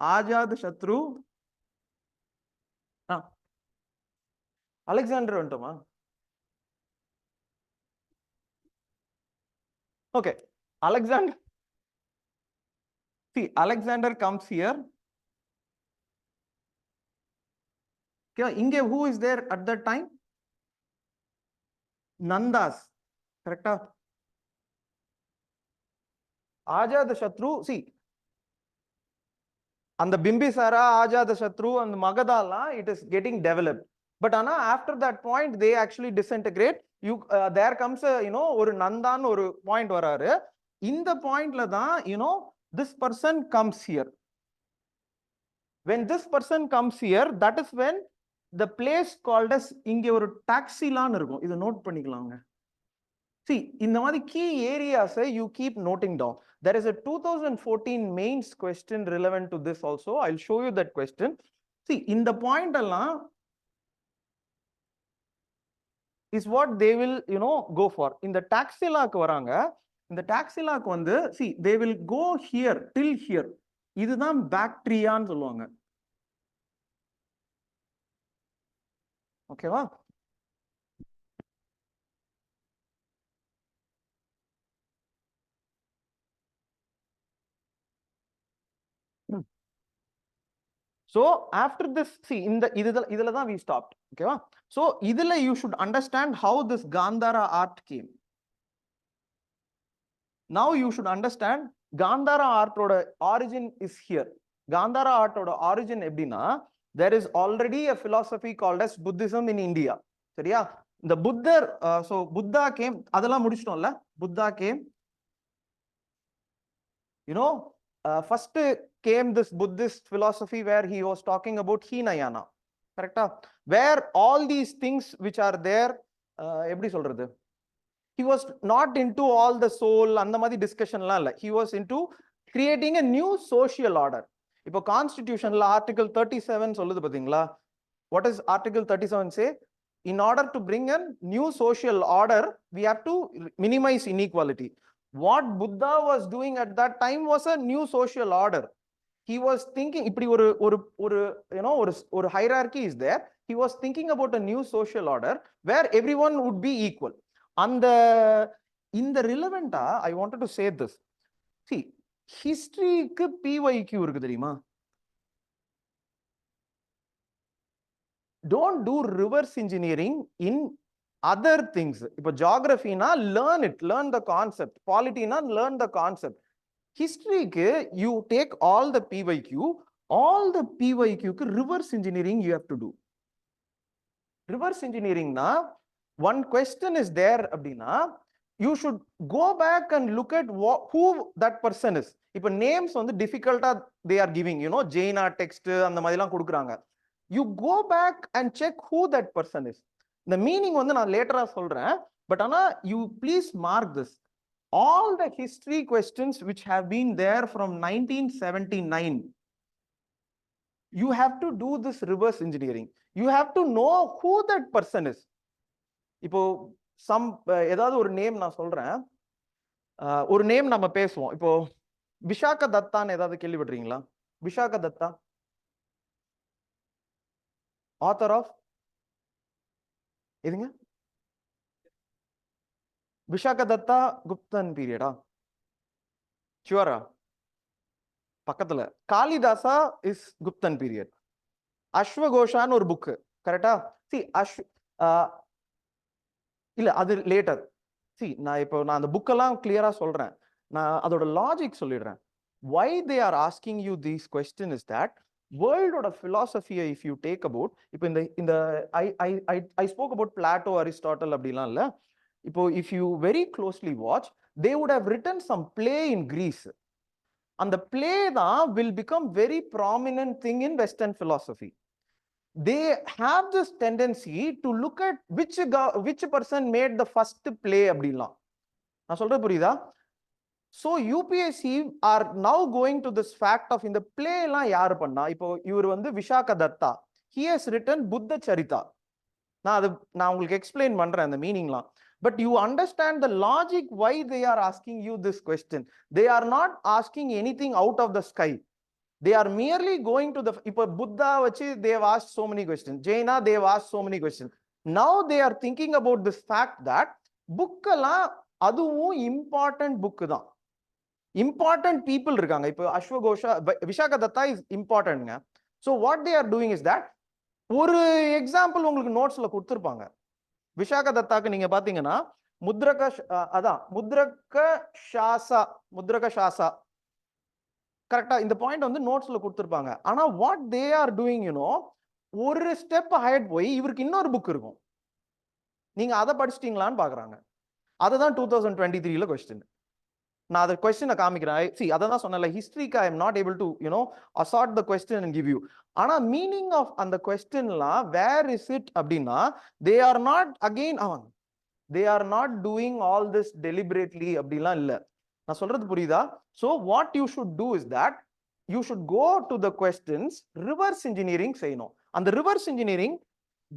Ajad Shatru. Alexander Antoma. Okay. Alexander. See, Alexander comes here. Okay, Inge, who is there at that time? Nandas. Correct? Ajad Shatru. See, and the Bimbisara, Ajad Shatru, and the Magadala, it is getting developed. But after that point, they actually disintegrate. There comes a, or Nandan or point vararu. In the point la this person comes here. When this person comes here, that is when the place called as inge or taxi lan irukum. Idu note panikalam. See, in the key areas, you keep noting down. There is a 2014 mains question relevant to this also. I'll show you that question. See, in the point is what they will, go for. In the taxi law varanga, in the taxi law see, they will go here till here. Idudhan bacteria solluvaanga. Okay, va? So after this, see, in the idala we stopped. Okay, va? So idala you should understand how this Gandhara art came. Now you should understand Gandhara art origin is here. Gandhara art origin ebdina, there is already a philosophy called as Buddhism in India. Seriya? The Buddha, so Buddha came, adala mudichitolla. Buddha came. First came this Buddhist philosophy where he was talking about Hinayana. Correct? Where all these things which are there, he was not into all the soul and the discussion. He was into creating a new social order. If a constitution, Article 37, what does Article 37 say? In order to bring a new social order, we have to minimize inequality. What Buddha was doing at that time was a new social order. He was thinking, or hierarchy is there. He was thinking about a new social order where everyone would be equal. And in the relevant, I wanted to say this. See, history ku PYQ irukku theriyuma. Don't do reverse engineering in other things. If geography na, learn it, learn the concept. Polity na, learn the concept. History ke, you take all the PYQ ku reverse engineering you have to do. Reverse engineering na, one question is there abdina, you should go back and look at who that person is. If names on the difficult they are giving, Jaina text and the madilam kudukranga. You go back and check who that person is. The meaning on the later solra, but you please mark this. All the history questions which have been there from 1979, you have to do this reverse engineering. You have to know who that person is. இப்போ some ஏதாவது ஒரு name நான் சொல்றேன், ஒரு name நம்ம பேசுவோம். இப்போ விஷாக தத்தான்னு ஏதாவது கேள்விப்பட்டிருக்கீங்களா? விஷாக தத்தா, ஆத்தர் ஆஃப் எதுங்க? விஷாக தத்தா குப்தன் பீரியடா? ஷுவரா? பக்கத்துல. காளிதாசா இஸ் குப்தன் பீரியட். அஸ்வகோஷான்னு ஒரு புக்கு, கரெக்டா? சி இல்ல அது லேட்டர். சி நான் இப்போ நான் அந்த புக்கெல்லாம் கிளியரா சொல்றேன். நான் அதோட லாஜிக் சொல்லிடுறேன். Why they are asking you these questions is that world of philosophy, if you take about, இப்போ இந்த I spoke about Plato, Aristotle அப்படிலாம் இல்ல. இப்போ if you very closely watch, they would have written some play in Greece. அந்த play தான் will become very prominent thing in Western philosophy. They have this tendency to look at which person made the first play அப்படிலாம். நான் சொல்றது புரியுதா? So UPSC are now going to this fact of in the play எல்லாம் யாரு பண்ணா? இப்போ இவர் விஷாக Datta, he has written புத்த சரிதா. நான் உங்களுக்கு எக்ஸ்பிளைன் பண்றேன் அந்த மீனிங்லாம். But you understand the logic why they are asking you this question. They are not asking anything out of the sky. They are merely going to the, இப்போ புத்தா வச்சு they have asked so many questions, Jaina they have asked so many questions. Now they are thinking about this fact that book எல்லாம் அதுவும் important book தான், important people இருக்காங்க. இப்போ அஸ்வகோஷா, Vishakha Datta is இம்பார்ட்டன்ட்ங்க. So what they are doing is that ஒரு example உங்களுக்கு நோட்ஸ்ல கொடுத்துருப்பாங்க. விஷாக தத்தாக்கு நீங்க பாத்தீங்கன்னா முத்ரக அதான் முத்ரக ஷாசா கரெக்டா இந்த பாயிண்ட் வந்து நோட்ஸ்ல கொடுத்துருப்பாங்க. ஆனா what they are doing you know, ஒரு ஸ்டெப் ஹைட் போய் இவருக்கு இன்னொரு புக் இருக்கும், நீங்க அதை படிச்சிட்டீங்களான்னு பாக்குறாங்க. அதுதான் 2023ல கொஸ்டின். நான் அந்த கொஸ்டினை காமிக்கிறேன். சி அதை தான் சொன்னல, ஹிஸ்டரிக்கு I am not able to you know assert the question and give you. ஆனா மீனிங் ஆஃப் அந்த கொஸ்டின்லாம் வேர் இஸ் இட் அப்படின்னா, தே ஆர் நாட் அகெயின் அவங்க they are not doing all this deliberately அப்படிலாம் இல்ல. நான் சொல்றது புரியுதா? So what you should do is that you should go to the questions, reverse engineering செய்யணும். அந்த reverse engineering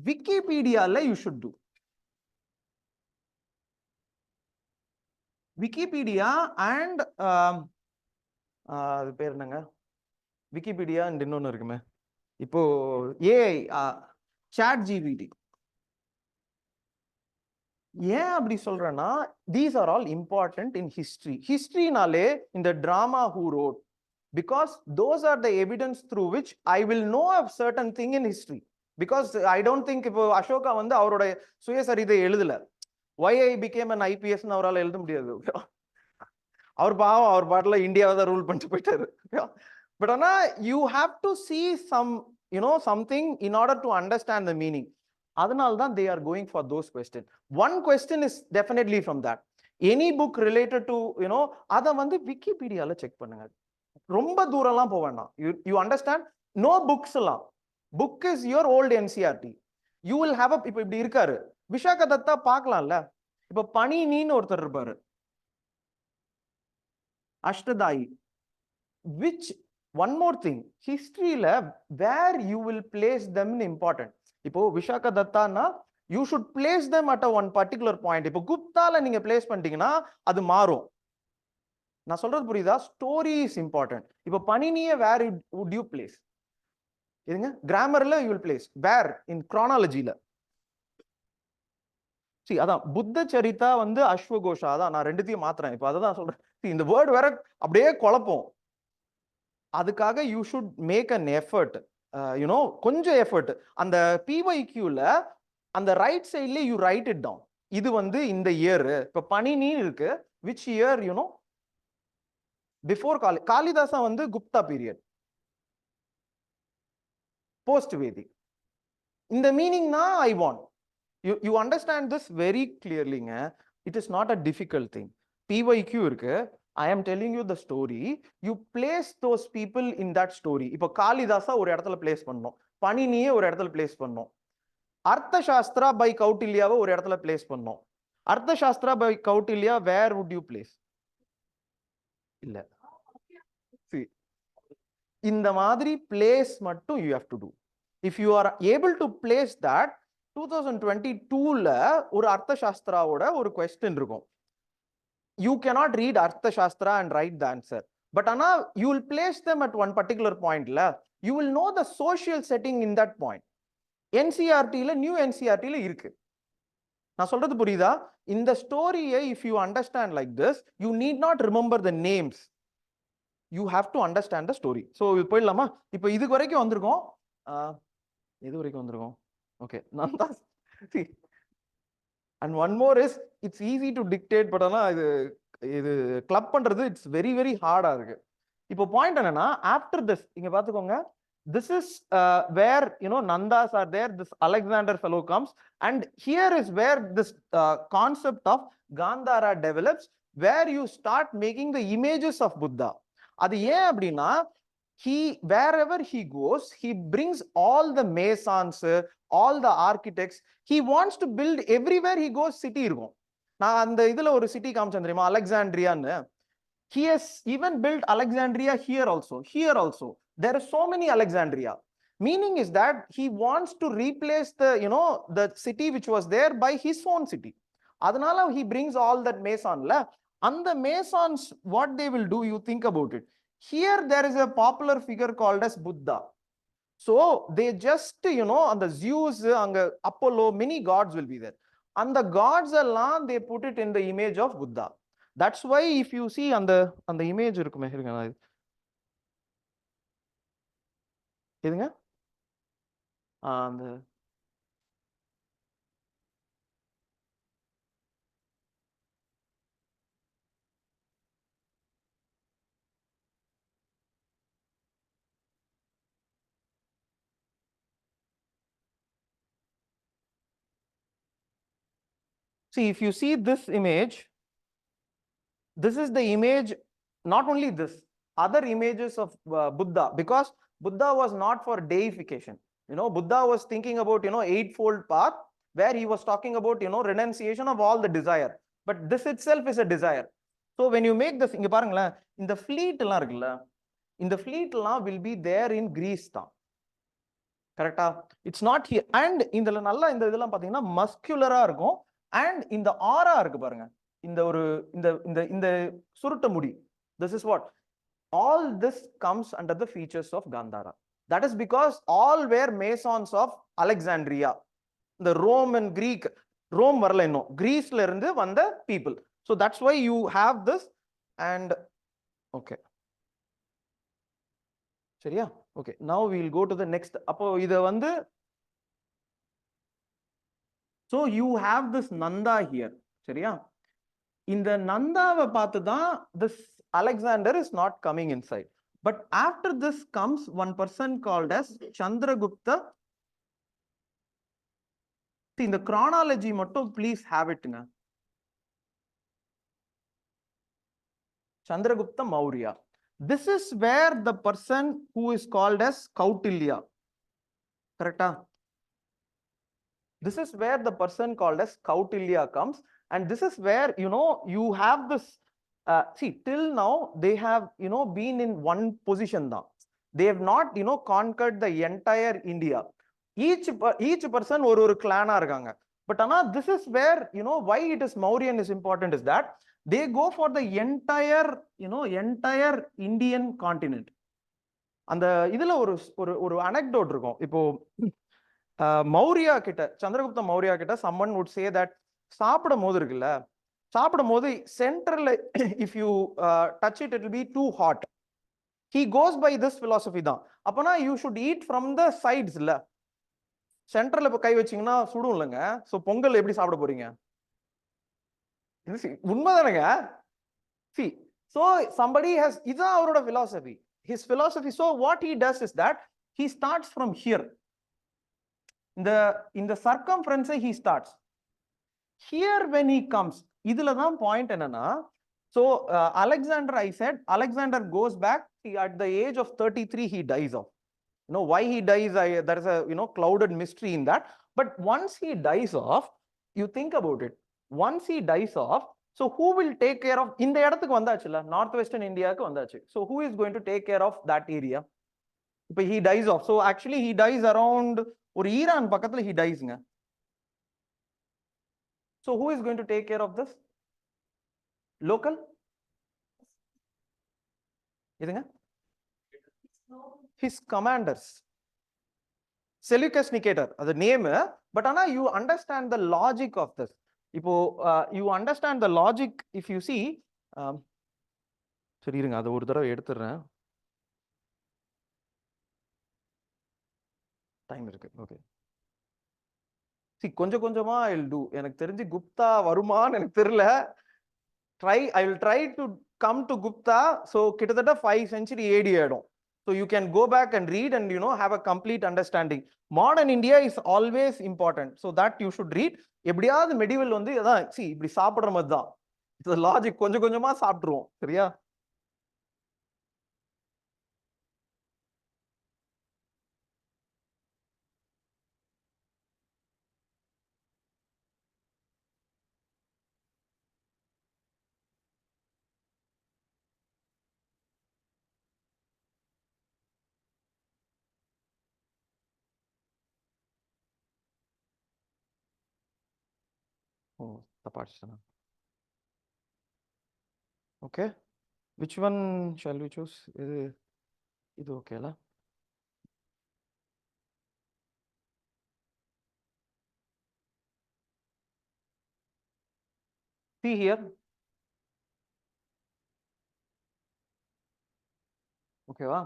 விக்கிபீடியால you should do. Wikipedia and அது பேர் என்னங்க, விக்கிபீடியா and இன்னொன்னு இருக்குமே இப்போ AI ChatGPT. ஏன் அப்படி சொல்றேன்னா, these are all important in history. ஹிஸ்டரினாலே இந்த drama who wrote, because those are the evidence through which I will know a certain thing in history. Because I don't think இப்போ அசோகா வந்து அவரோட சுயசரிதை எழுதல, why I became an IPS ன்னு அவரால் எழுத முடியாது. அவர் பாவம் அவர் பாட்டில் இந்தியாவை தான் ரூல் பண்ணிட்டு போயிட்டாரு. பட் ஆனா you have to see some something in order to understand the meaning. அதனால்தான் they are going for those questions. One question is definitely from that. Any book related to அதை வந்து விக்கிபீடியால செக் பண்ணுங்க. ரொம்ப தூரம்லாம் போக வேண்டாம். You understand? No books எல்லாம். Book is your old NCERT. You will have இப்போ இப்படி இருக்காரு விஷாக தத்தா பார்க்கலாம்ல. இப்போ பணினின்னு ஒருத்தர் இருப்பாரு, அஷ்டதாயி. which one more thing, historyல where you will place them in important. இப்போ விஷாக தத்தானா you should place them at a one particular point. இப்போ குப்தால நீங்க பிளேஸ் பண்ணிட்டீங்கன்னா அது மாறும். நான் சொல்றது புரியுதா? Story is important. இப்போ பணினியை வேர் would you place? இதுங்க கிராமர்ல you will place where in chronologyல. see அதான் புத்த சரிதா வந்து அஸ்வகோஷா, அதான் நான் ரெண்டுத்தையும் மாத்துறேன். இப்போ அதான் சொல்றேன், இந்த வேர்ட் வேற அப்படியே குழப்பம். அதுக்காக you should make an effort, கொஞ்சம் எஃபர்ட். அந்த PYQல அந்த ரைட் சைட்ல யூ ரைட் இட் டவுன். இது வந்து இந்த இயர், இப்ப பணினி இருக்கு, which year பிஃபோர் காளிதாசா வந்து குப்தா பீரியட், போஸ்ட் வேதிக். இந்த மீனிங் தான் I want you understand this very கிளியர்லிங்க. It is not a difficult thing. PYQ இருக்கு, I am telling you the story. You place those people in that story. இப்போ காளிதாசா ஒரு இடத்துல place பண்ணோம், பணினியே ஒரு இடத்துல பிளேஸ் பண்ணோம், அர்த்த சாஸ்திரா பை கௌட்டில்யாவை ஒரு இடத்துல பிளேஸ் பண்ணோம். Artha Shastra by Kautilya where would you place? இல்ல, இந்த மாதிரி பிளேஸ் மட்டும் you have to do. If you are able to place that, 2022ல ஒரு அர்த்த சாஸ்திராவோட ஒரு கொஸ்டின் இருக்கும். You cannot read Artha Shastra and write the answer. But Anna, you will place them at one particular point. You will know the social setting in that point. NCERT, new NCERT இருக்கு. நான் சொல்றது புரியுதா? இந்த ஸ்டோரியை if you understand like this, you need not remember the names. You have to understand the story. So போயிடலாமா? இப்போ இதுக்கு வரைக்கும் வந்திருக்கோம். எது வரைக்கும் வந்திருக்கோம்? ஓகே, நான் தான். And one more is, it's easy to dictate, but ஆனா இது கிளப் பண்றது இட்ஸ் வெரி வெரி ஹார்டா இருக்கு. இப்போ பாயிண்ட் என்னன்னா, ஆஃப்டர் திஸ் இங்க பாத்துக்கோங்க, this is where Nandas are there, this Alexander fellow comes, and here is where this concept of Gandhara develops, where you start making the images of Buddha. அது ஏன் அப்படின்னா, wherever he goes, he brings all the masons, all the architects. He wants to build everywhere he goes city இருக்கும். நான் அந்த இதுல ஒரு city காமிச்சேன் தெரியுமா, அலெக்சாண்ட்ரியான்னு. He has even built Alexandria here also. There are so many Alexandria. Meaning is that he wants to replace the city which was there by his own city. அதனால he brings all that masonல. அந்த masons what they will do, you think about it. Here there is a popular figure called as Buddha. So they just, on the Zeus, Apollo, many gods will be there. And the gods alone, they put it in the image of Buddha. That's why if you see on the image, see, if you see this image, this is the image, not only this, other images of Buddha, because Buddha was not for deification. Buddha was thinking about, eightfold path, where he was talking about, renunciation of all the desire. But this itself is a desire. So when you make this, in the fleet, in the fleet will be there in Greece. Correcta? It's not here. And in the nalla இந்த இதெல்லாம் பாத்தீங்கன்னா மஸ்குலரா இருக்கும். And இந்த ஆரா இருக்கு பாருங்க. இந்த ஒரு இந்த சுருட்ட முடி. This is what? All this comes under the features of Gandhara. That is because all were masons of Alexandria. The Rome and Greek. Rome வரல இன்னும். Greeceல இருந்து வந்த people. So that's why you have this. And okay. சரியா? Okay, now we will go to the next. So you have this Nanda here. சரியா? In the Nandava paathu this Alexander is not coming inside. But after this comes one person called as Chandragupta. See, in the chronology mattum please have it. Chandragupta Maurya. This is where the person who is called as Kautilya. Correct? This is where the person called as Kautilya comes. And this is where, you have this, see, till now, they have, been in one position now. They have not, conquered the entire India. Each person or clan arganga. But this is where, why it is Mauryan is important is that they go for the entire, entire Indian continent. And the idhula ஒரு anecdote இருக்கும். இப்போ Maurya கிட்ட, Chandragupta Maurya கிட்ட, someone would say that சாப்பிடும் போது இருக்குல்ல, சாப்பிடும் போது சென்டர்ல if you touch it, it will be too hot. He goes by this philosophy தான். அப்பனா you should eat from the sides இல்ல. சென்டர்ல இப்ப கை வச்சீங்கன்னா சுடும் இல்லைங்க. சோ பொங்கல் எப்படி சாப்பிட போறீங்க? உண்மைதானுங்க. See, so somebody has, இதான் அவரோட philosophy. His philosophy. So what he does is that he starts from here. In the circumference he starts. Here when he comes, இதுல தான் point என்னன்னா, so Alexander, I said, Alexander goes back, at the age of 33 he dies off. Why he dies, there is a clouded mystery in that. But once he dies off, you think about it. Once he dies off, so who will take care of, இந்த இடத்துக்கு வந்தாச்சுல, northwestern Indiaக்கு வந்தாச்சு. So who is going to take care of that area? But he dies off. So actually he dies around ஒரு Iran பக்கத்துல he diesங்க. So who is going to take care of this? Local? இதுங்க? His commanders. Seleucus Nicator, the name, but you understand the logic of this. You understand the logic if you see. சரி இருங்க, அதை ஒரு தடவை எடுத்துறேன். Time இருக்கு. Okay. See, கொஞ்சம் கொஞ்சமா I'll do. எனக்கு தெரிஞ்சு குப்தா வருமான்னு எனக்கு தெரியல. I will try to come to Gupta. So கிட்டத்தட்ட 5 century AD ஆயிடும். So you can go back and read and have a complete understanding. Modern India is always important. So that you should read. எப்படியாவது medieval வந்து அதான் see இப்படி சாப்பிடுற மாதிரி தான். It's the logic. கொஞ்சம் கொஞ்சமா சாப்பிட்டுருவோம். சரியா? ஓ, தப்பா அடிச்சிட்டேனா? Okay. which one shall we choose? இது ஓகேல. See here. Okay, wow.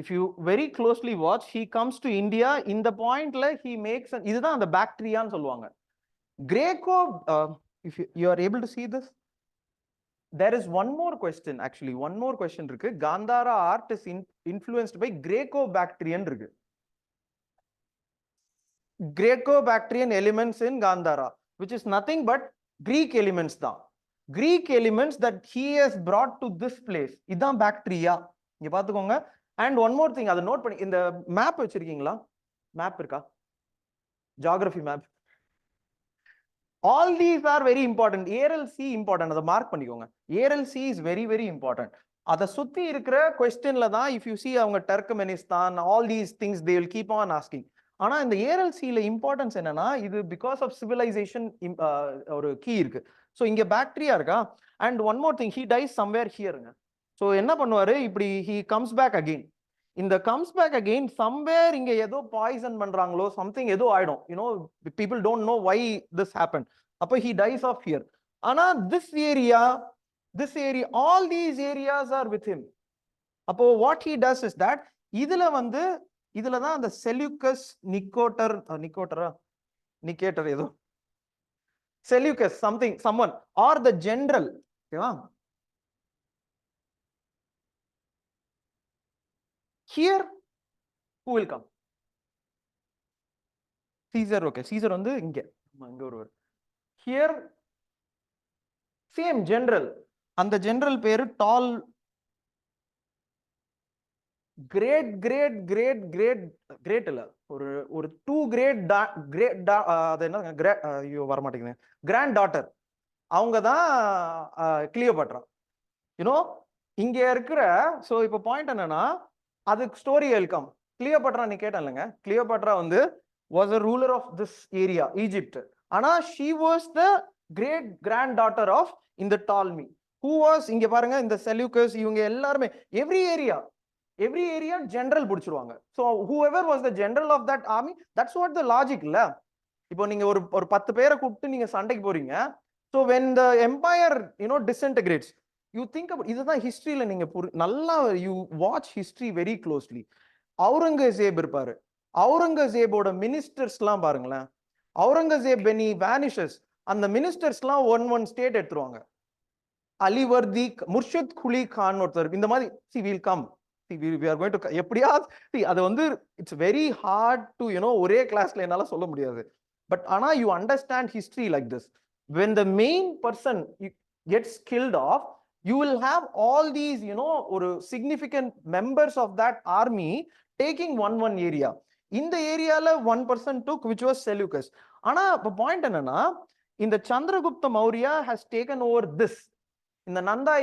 If you very closely watch, he comes to India. In the point, like he makes இதுதான் அந்த பாக்டீரியான்னு சொல்லுவாங்க. Greco, if you are able to see this, there is one more question. Actually, one more question இருக்கு. Gandhara art is influenced by Greco-Bactrian இருக்கு. Greco-Bactrian elements in Gandhara, which is nothing but Greek elements தான். Greek elements that he has brought to this place. இதான் bacteria. இங்க பாத்துக்கோங்க. And one more thing, அதை note பண்ணி, இந்த map வச்சிருக்கீங்களா? Map இருக்கா? Geography map. All these are very important. ARLC important. அதை மார்க் பண்ணிக்கோங்க. ARLC is very very important. அதை சுத்தி இருக்கிற கொஸ்டின்ல தான், if you see அவங்க Turkmenistan, all these things they will keep on asking. ஆனா இந்த ARLCல இம்பார்ட்டன்ஸ் என்னன்னா, இது பிகாஸ் ஆஃப் சிவிலைசேஷன் ஒரு கீ இருக்கு. ஸோ இங்க பாக்டீரியா இருக்கா. And one more thing, he dies somewhere ஹியருங்க. ஸோ என்ன பண்ணுவாரு, இப்படி ஹி கம்ஸ் பேக் அகெயின். இந்த கம்ஸ் பேக் அகெயின் சம்வேர் இங்க ஏதோ பாய்சன் பண்றாங்களோ சம்திங் ஏதோ ஆயிடும். You know people don't know why this happen. அப்போ ஹி டைஸ் ஆஃப் ஹியர். ஆனா this area, all these areas are with him. அப்போ what he does is that, இதுல தான் அந்த செல்யூக்கஸ் நிக்கேட்டர் ஏதோ Seleucus someone or the general, ஓகேவா. Here who will come? Caesar. Okay, Caesar வந்து இங்க ஒருவர். Here same general. அந்த ஜெனரல் பேரு டால் கிரேட் இல்ல, ஒரு 2 கிரேட் அது என்ன, ஐயோ வர மாட்டேங்குது, கிராண்ட் டாட்டர். அவங்க தான் கிளியோபாட்ரா. யூனோ இங்க இருக்கிற. சோ இப்போ பாயிண்ட் என்னன்னா, அதுக்கு ஸ்டோரி வெல்கம். கிளியோபாட்ரா நீ கேட்டேன்லங்க, கிளியோபாட்ரா வந்து was a ruler of this area, Egypt. ஆனா she was the great granddaughter of இந்த டால்மி, who was இங்க பாருங்க இந்த செல்யூக்கஸ், இவங்க எல்லாருமே every area ஜெனரல் பிடிச்சிருவாங்க. so whoever was the general of that army, that's what the logic இல்ல. இப்போ நீங்க ஒரு 10 பேரை கூப்பிட்டு நீங்க சண்டைக்கு போறீங்க. so when the empire disintegrates, you think about, இதுதான் ஹிஸ்டரியில நீங்க நல்லா you watch history very closely. Aurangzeb இருப்பாரு, அவுரங்கசீபோட மினிஸ்டர்ஸ்லாம் பாருங்களேன். அவுரங்கசீப் when he vanishes, அந்த மினிஸ்டர்ஸ்லாம் ஒன் ஸ்டேட் எடுத்துருவாங்க. அலிவர்தி, முர்ஷித் குலி கான் ஒருத்தர், இந்த மாதிரி. see we'll come, we are going to எப்படியாவது அது வந்து it's very hard to ஒரே கிளாஸ்ல என்னால சொல்ல முடியாது. பட் ஆனா you understand history like this. when the main person gets killed off, you will have all these ஒரு significant members of that army taking one area. இந்த ஏரியால one person took, which was Seleucus. ஆனா இப்ப point என்னன்னா, இந்த Chandragupta Maurya has taken over this. இந்த Nanda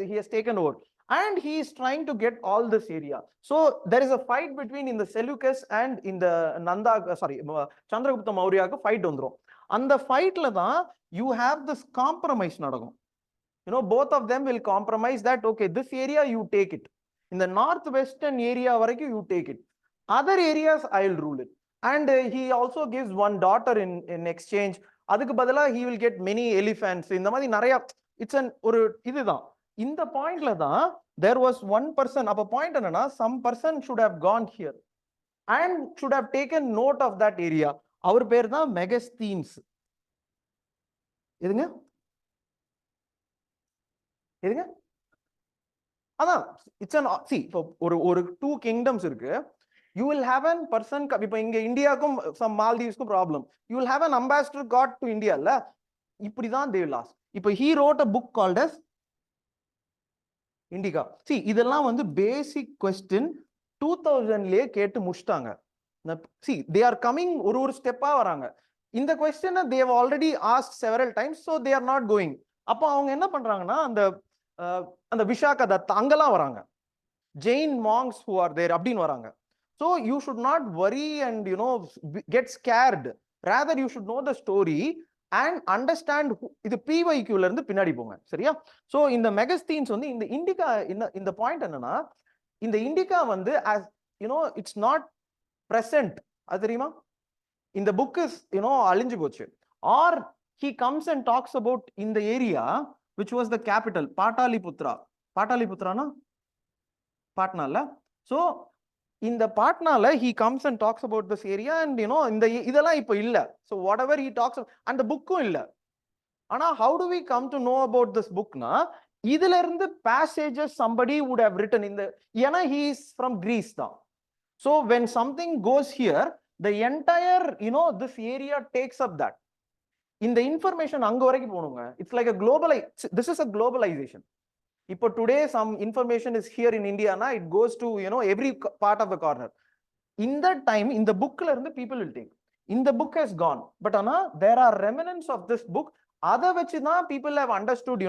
he has taken over and he is trying to get all this area. So there is a fight between in the Seleucus and in the Nanda, Chandragupta மௌரியாக்கு fight வந்துரும். அந்த ஃபைட்ல தான் you have this compromise நடக்கும். both of them will compromise that okay, this area you take it, in the northwestern area varaikku you take it, other areas I will rule it. And he also gives one daughter in exchange. அதுக்கு பதிலா he will get many elephants. இந்த மாதிரி நிறைய it's an ஒரு இதுதான். இந்த பாயிண்ட்ல தான் there was one person. அப்ப பாயிண்ட் என்னன்னா, some person should have gone here and should have taken note of that area. அவர் பேர் தான் மெகஸ்தீன்ஸ். எதுங்க அதான் இட்ஸ் an see, ஒரு 2 kingdoms இருக்கு. you will have an person, இப்போ இங்க இந்தியாக்கும் some மால்தீவ்ஸ்க்கும் problem, you will have an ambassador got to India இல்ல, இப்படிதான் they lost. இப்போ he wrote a book called as Indica. see இதெல்லாம் வந்து பேசிக் கொஸ்டின் 2000லே கேட்டு முடிச்சிட்டாங்க. see they are coming ஒரு ஸ்டெப்பா வராங்க. இந்த கொஸ்டினை they have already asked several times, so they are not going. அப்போ அவங்க என்ன பண்றாங்கன்னா, அந்த விஷாக தத் அங்கெல்லாம் வராங்க, Jain monks who are there அப்படின்னு வராங்க. so you should not worry and get scared, rather you should know the story. and understand இது PYQ ல இருந்து பின்னாடி போங்க சரியா. சோ இந்த மெகஸ்தீன்ஸ் வந்து இந்த இண்டிகா இந்த பாயிண்ட் என்னன்னா இந்த இண்டிகா வந்து as you know it's not present அது தெரியுமா. இந்த புக் இஸ் அழிஞ்சு போச்சு. Or he comes and talks about in the area which was the capital பாட்டாலிபுத்ரானா பாட்னால. so இந்த பாட்னால he comes and talks about this area and இந்த இதெல்லாம் இப்ப இல்ல. so whatever he talks and the book-ம் இல்ல. ஆனா how do we come to know about this book na இதுல இருந்து passages somebody would have written in the ஏனா he is from Greece தான். so when something goes here the entire this area takes up that இந்த information அங்க வரைக்கும் போணுங்க. it's like a this is a globalization. இப்போ today some information is here in India na it goes to every part of the corner. in that time in the bookல இருந்து people will take in the book has gone but ana there are remnants of this book அதை வச்சு தான் people have understood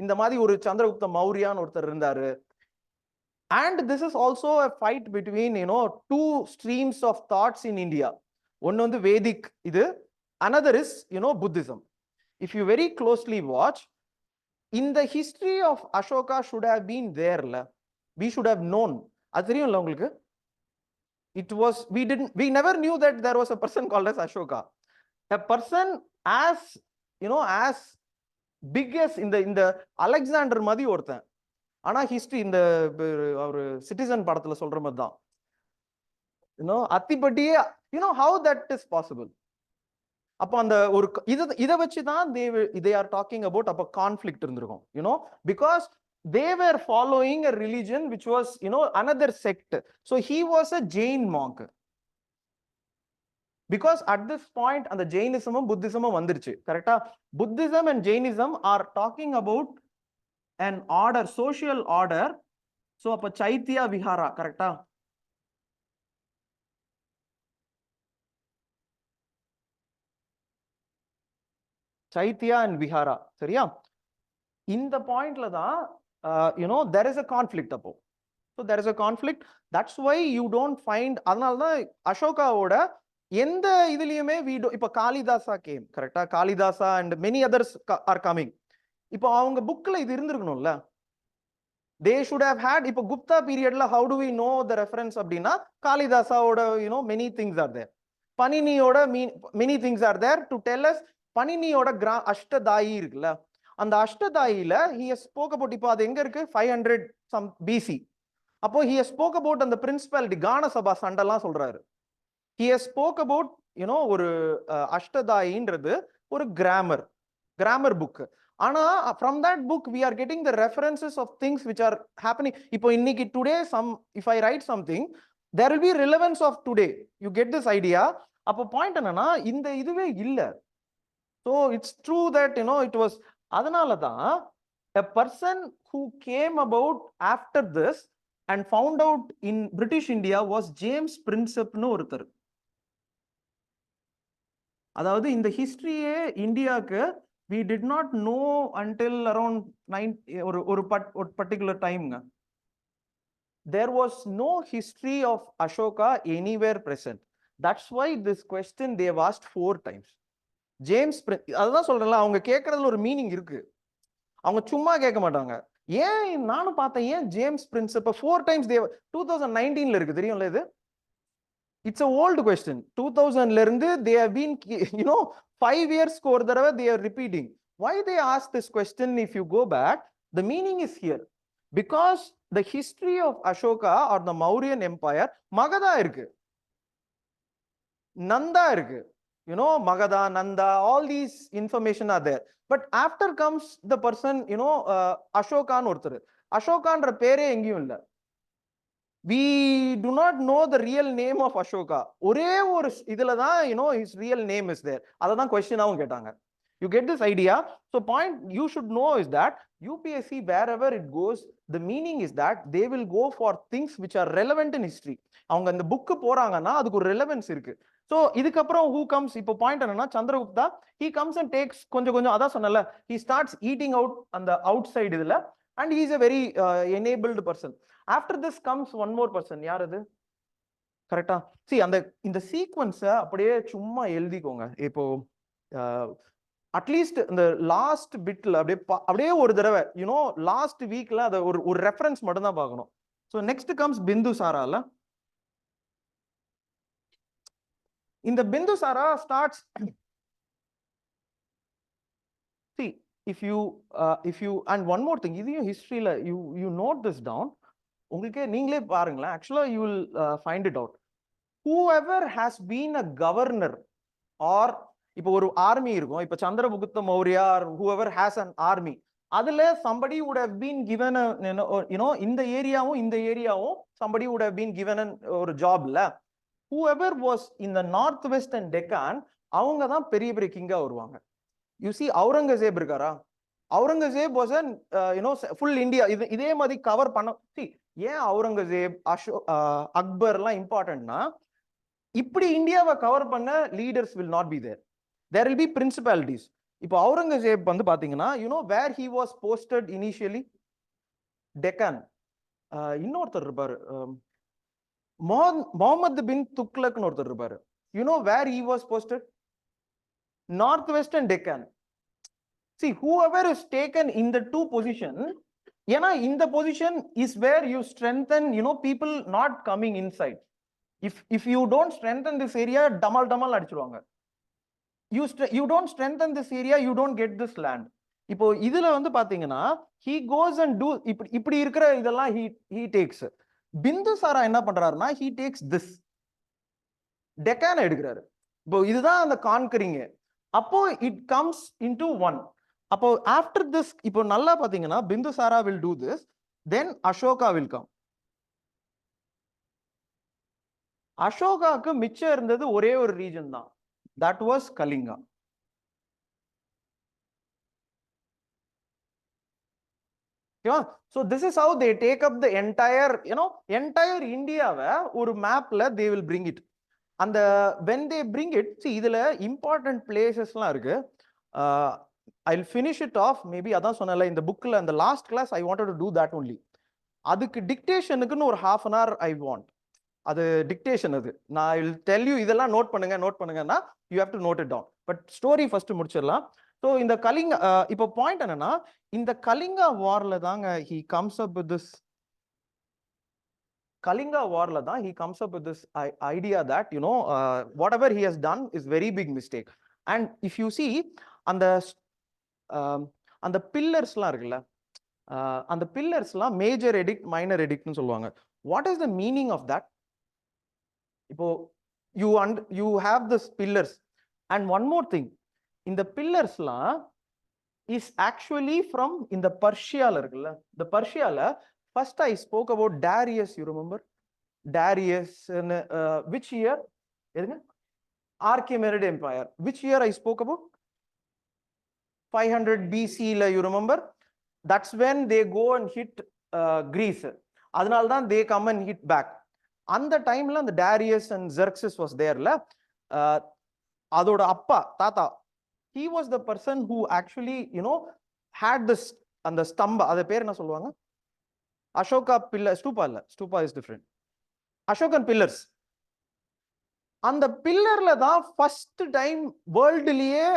இந்த மாதிரி ஒரு சந்திரகுப்த மௌரியான்னு ஒருத்தர் இருந்தாரு. and this is also a fight between two streams of thoughts in India. one வந்து Vedic இது, another is Buddhism. if you very closely watch in the history of Ashoka should have been there la we should have known அது தெரியும்ல உங்களுக்கு. it was we never knew that there was a person called as Ashoka, a person as as big as இந்த Alexander மாதிரி ஒருத்தன். ஆனா history இந்த ஒரு citizen படத்துல சொல்ற மாதிரி தான் அத்திப்பட்டியே how that is possible. அப்ப அந்த ஒரு இத வச்சு தான் they are talking about அப்ப கான்ஃப்ளிக்ட் இருந்திருக்கும் because they were following a religion which was another sect. so he was a Jain monk because at this point and the Jainism Buddhism வந்துருச்சு கரெக்ட்டா. Buddhism and Jainism are talking about an order, social order. so அப்ப சைத்தியா விஹாரா கரெக்ட்டா. Chaitya and vihara சரியா. இந்த பாயிண்ட்ல தான் there is a conflict அப்போ. so there is a conflict, that's why you don't find அதனால தான் அசோகாவோட எந்த இதுலயுமே இப்ப காளிதாசா கேம் கரெக்ட்டா. Kalidasa and many others are coming. இப்போ அவங்க புக்ல இது இருந்திருக்கணும்ல. they should have had இப்ப குப்தா பீரியட்ல how do we know the reference அப்படின்னா காளிதாசாவோட many things are there. பனினியோட many things are there to tell us. பனினியோட அஷ்டதாயி இருக்குல்ல, அந்த அஷ்டதாயில he spoke about இப்போ அது எங்க இருக்கு 500 some BC. அப்போ he spoke about அந்த பிரின்சிபாலிட்டி கான சபா சண்டெல்லாம் சொல்றாரு. he spoke about ஒரு அஷ்டதாயின்றது ஒரு கிராமர் புக். ஆனா from that book we are getting the references of things which are happening. இப்போ இன்னைக்கு today if I write something there will be relevance of today. you get this idea. அப்போ point என்னன்னா இந்த இதுவே இல்ல. so it's true that it was அதனால தான் a person who came about after this and found out in British India was James Prinsep னு ஒருத்தர். அதாவது இந்த ஹிஸ்டரியே இந்தியாக்கு we did not know until around ஒரு particular time. there was no history of Ashoka anywhere present. that's why this question they have asked 4 times. James அதுதான் சொல்றேன்ல, அவங்க கேட்கறதுல ஒரு மீனிங் இருக்கு. அவங்க சும்மா கேட்க மாட்டாங்க. ஏன் நானும் பார்த்தேன் ஏன் ஜேம்ஸ் பிரின்சிப் 4 times 2019ல இருக்கு தெரியும்ல இது. it's a old question. 2000ல இருந்து they have been 5 years ஒரு தடவை they are repeating. why they ask this question if you go back the meaning is here because the history of Ashoka or the Mauryan empire மகதா இருக்கு, நந்தா இருக்கு. Magadha, Nanda, all these information are there. But after comes the person, Ashoka ஒருத்தர். அசோகான்ற பேரே எங்கேயும் இல்ல. we do not know the real name of Ashoka. ஒரே ஒரு இதுல தான் his real name is there. அததான் கொஸ்டினாவும் கேட்டாங்க. you get this idea. so point you should know is that UPSC wherever it goes the meaning is that they will go for things which are relevant in history. அவங்க இந்த book போறாங்கன்னா அதுக்கு ஒரு relevance இருக்கு. so இதுக்கப்புறம் who comes இப்போ point என்னன்னா Chandragupta he comes and takes கொஞ்சம் அதான் சொன்னல he starts eating out அந்த outside இதுல and he is a very enabled person. after this comes one more person. யார் அது கரெக்டா? see அந்த இந்த சீக்வென்ஸை அப்படியே சும்மா எழுதிக்கோங்க. இப்போ அட்லீஸ்ட் இந்த லாஸ்ட் பிட்ல அப்படியே ஒரு தடவை யூனோ லாஸ்ட் வீக்ல அதை ஒரு ரெஃபரன்ஸ் மட்டும் தான் பார்க்கணும். ஸோ நெக்ஸ்ட் கம்ஸ் பிந்துசாரால. இந்த Bindusara starts, see if you and one more thing, இதையும் ஹிஸ்டரியில you note this down, உங்களுக்கு நீங்களே பாருங்களேன். ஆக்சுவலா you will find it out. whoever has been a governor or இப்போ ஒரு ஆர்மி இருக்கும், இப்போ Chandragupta Maurya or whoever has an army, அதுல somebody would have been given a இந்த ஏரியாவும் somebody would have been given ஒரு ஜாப்ல. whoever was in the northwest and Deccan, அவங்க தான் பெரிய பெரிய கிங்கா வருவாங்க. you see அவுரங்கசீப் இருக்காரா, Aurangzeb was an full India இதே மாதிரி கவர் பண்ண. see ஏன் அவுரங்கசீப் அக்பர்லாம் இம்பார்ட்டன்ட்னா, இப்படி இந்தியாவை கவர் பண்ண leaders will not be there. there will be principalities. இப்போ அவுரங்கசீப் வந்து பாத்தீங்கன்னா where he was posted initially, Deccan. இன்னொருத்தர் இருப்பாரு, முகமது பின் துக்ளக்னு ஒருத்தர் இருப்பாரு. where he was posted, northwest and Deccan. see whoever is taken in the two position, ஏன்னா இந்த position is where you strengthen people not coming inside. if you don't strengthen this area, டமால் அடிச்சிருவாங்க. you don't strengthen this area, you don't get this land. இப்போ இதுல வந்து பாத்தீங்கன்னா he goes and do இப்படி இருக்கிற இதெல்லாம் he takes. பிந்துசாரா என்ன பண்றாருன்னா he takes this டெக்கான எடுக்கிறாரு. இப்போ இதுதான் அந்த கான்கரிங். அப்போ it comes into one. அப்போ after this, இப்போ நல்லா பாத்தீங்கன்னா Bindusara will do this, then Ashoka will come. அசோகாக்கு மிச்சம் இருந்தது ஒரே ஒரு ரீஜன் தான், that was Kalinga. so this is how they take up the entire entire India-வை ஒரு மேப்ல they will bring it. அந்த when they bring it, see இதுல important placesலாம் இருக்கு. I'll finish it off maybe. அதான் சொன்னல இந்த புக்ல அந்த last class I wanted to do that only. அதுக்கு டிக்டேஷனுக்குன்னு ஒரு half an hour I want. அது டிக்டேஷன். அது நான் I will tell you இதெல்லாம் நோட் பண்ணுங்கன்னா you have to note it down. But story first முடிச்சிடலாம். ஸோ இந்த கலிங்கா, இப்போ பாயிண்ட் என்னன்னா, இந்த கலிங்கா வார்ல தாங்க he comes up with this Kalinga warla da he comes up with this idea that whatever he has done is very big mistake. And if you see and the pillars la irukla, and the pillars la major edict minor edict nu solluvaanga. What is the meaning of that? Ipo you have this pillars, and one more thing, in the pillars la is actually from in the Persia la irukla. The Persia la first I spoke about Darius, you remember? Darius in which year? Achaemenid Empire. Which year I spoke about? 500 BC la, you remember? That's when they go and hit Greece. Adanal dan they come and hit back. And the time la the Darius and Xerxes was there la. Adoda appa tata, he was the person who actually had this and the stamba. Adu per enna solluvaanga? Ashoka pillar, stupa illa, stupa is different. Ashokan pillars. அந்த பில்லர்ல தான் first time வேர்ல்டுலயே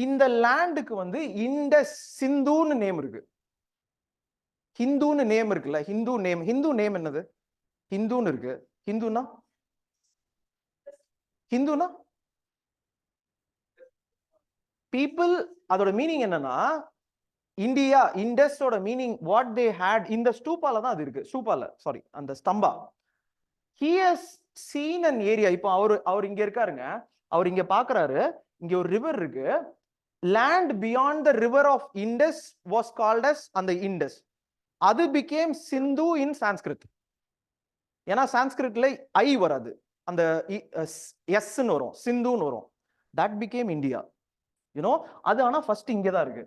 இந்த லேண்டுக்கு வந்து Indies சிந்துன்னு name இருக்கு. ஹிந்துன்னு name இருக்குல்ல, Hindu name என்னது? ஹிந்துன்னு இருக்கு. ஹிந்துனா பீப்புள். அதோட மீனிங் என்னன்னா, இந்தியா இண்டஸோட மீனிங் வாட் தே ஹேட். இந்த ஸ்டூப்பால தான் அது இருக்கு. ஸ்டூப்பால சாரி, அந்த ஸ்தம்பா. he has seen an area. இப்போ அவர் இங்க இருக்காருங்க, அவர் இங்க பாக்குறாரு, இங்க ஒரு ரிவர் இருக்கு. land beyond the river of Indus was called as அந்த Indus. அது became Sindhu in Sanskrit. ஏன்னா சான்ஸ்கிரிட்ல ஐ வராது, அந்த எஸ் ன்னு வரும், சிந்துன்னு வரும். that became India. அது ஆனா ஃபர்ஸ்ட் இங்க தான் இருக்கு.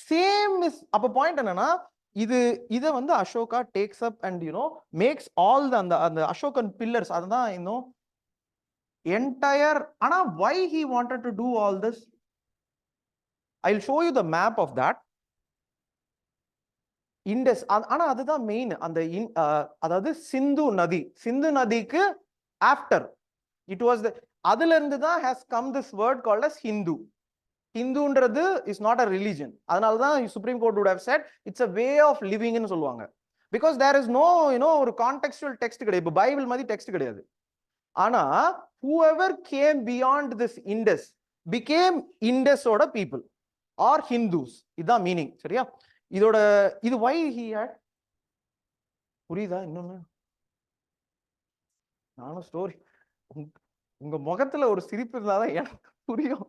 Same is. அப்ப பாயிண்ட் என்னன்னா, இத வந்து Ashoka takes up and makes all அந்த அசோகன் பில்லர்ஸ். அதுதான் என்டையர். ஆனா why he wanted to do all this, I'll show you the map of that. Indus, ஆனா அதுதான் மெயின். அந்த அதாவது சிந்து நதிக்கு ஆஃப்டர் இட் வாஸ் அதுல இருந்து தான் has come this word called as Hindu. ஹிந்துன்றது இஸ் நாட் அ ரிலிஜன். அதனால தான் supreme court would have said it's a way of living ன்னு சொல்லுவாங்க. பிகாஸ் தேர் இஸ் நோ ஒரு கான்டெக்ஸ்டுவல் டெக்ஸ்ட் கிடையாது. இப்போ பைபிள் மாதிரி டெக்ஸ்ட் கிடையாது. ஆனா whoever came beyond this Indus became Indus-ஓட people or Hindus. இதுதான் மீனிங். சரியா? இதோட இது why he had புரியுதா? இன்னொன்னு நானும் ஸ்டோரி உங்க முகத்துல ஒரு சிரிப்பு இருந்தாதான் எனக்கு புரியும்.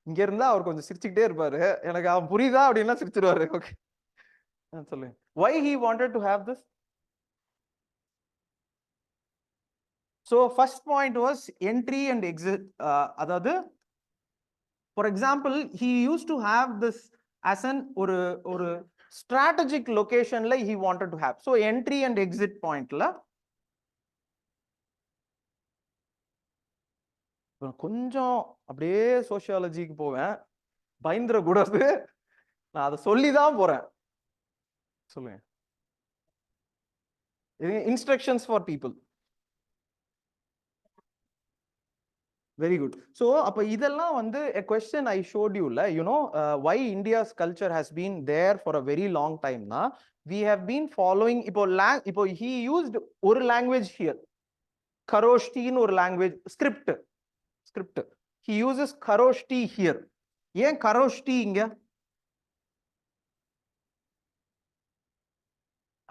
இங்க இருந்தா அவர் கொஞ்சம் சிரிச்சுக்கிட்டே இருப்பாரு. எனக்கு அவன் புரியுதா அப்படின்னா சிரிச்சிருவாரு. ஓகே சொல்லுங்க. Why he wanted to have this? So first point was entry and exit. அதாவது for example he used to have this as an ஒரு strategic locationல he wanted to have. So entry and exit pointல கொஞ்சம் அப்படியே சோசியாலஜிக்கு போவேன். பயந்துர கூடாது. நான் அதை சொல்லிதான் போறேன். சொல்லுங்க. Instructions for people. Very good. So அப்போ இதெல்லாம் வந்து a question I showed you, why India's culture has been there for a very long time na we have been following. இப்போ he used ஒரு language here, Kharoshti ன்னு ஒரு language script. He uses Kharoshti here. ஏன் Kharoshti இங்க?